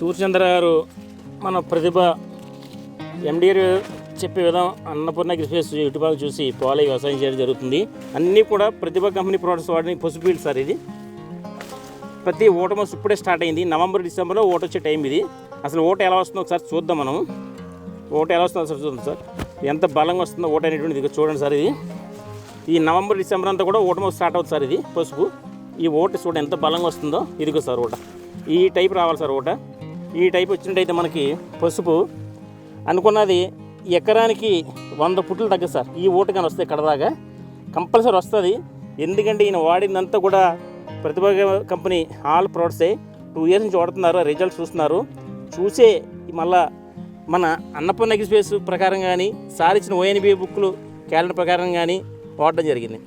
సూర్యచంద్ర గారు మన ప్రతిభ ఎండి చెప్పే విధం అన్నపూర్ణ అగ్రిస్పేస్ యూట్యూబ్ చూసి పాలై వ్యవసాయం చేయడం జరుగుతుంది. అన్నీ కూడా ప్రతిభ కంపెనీ ప్రోడక్ట్స్ వాడిని పసుపు ఫీల్డ్ సార్. ఇది ప్రతి ఓట మస్తు ఇప్పుడే స్టార్ట్ అయింది. నవంబర్ డిసెంబర్లో ఓట వచ్చే టైం ఇది. అసలు ఓట ఎలా వస్తుందో ఒకసారి చూద్దాం. మనం ఓట ఎలా వస్తుందో ఒకసారి చూద్దాం సార్. ఎంత బలంగా వస్తుందో ఓట అనేటువంటిది ఇది చూడండి సార్. ఇది ఈ నవంబర్ డిసెంబర్ అంతా కూడా ఓట మస్తు స్టార్ట్ అవుతుంది సార్. ఇది పసుపు ఈ ఓట చూడండి ఎంత బలంగా వస్తుందో. ఇదిగో సార్ ఓట ఈ టైప్ రావాలి సార్. ఓట ఈ టైప్ వచ్చినట్టయితే మనకి పసుపు అనుకున్నది ఎకరానికి 100 పుట్లు తగ్గదు సార్. ఈ ఓటు కానీ వస్తే ఇక్కడ దాకా కంపల్సరీ వస్తుంది. ఎందుకంటే ఈయన వాడిందంతా కూడా ప్రతిభ కంపెనీ ఆల్ ప్రోడక్ట్సే. 2 ఇయర్స్ నుంచి వాడుతున్నారు. రిజల్ట్స్ చూస్తున్నారు. చూసే మళ్ళా మన అన్నపూర్ణ అగ్రిస్పేస్ ప్రకారం కానీ సార్ ఇచ్చిన ONB బుక్లు క్యాలెండర్ ప్రకారం కానీ వాడడం జరిగింది.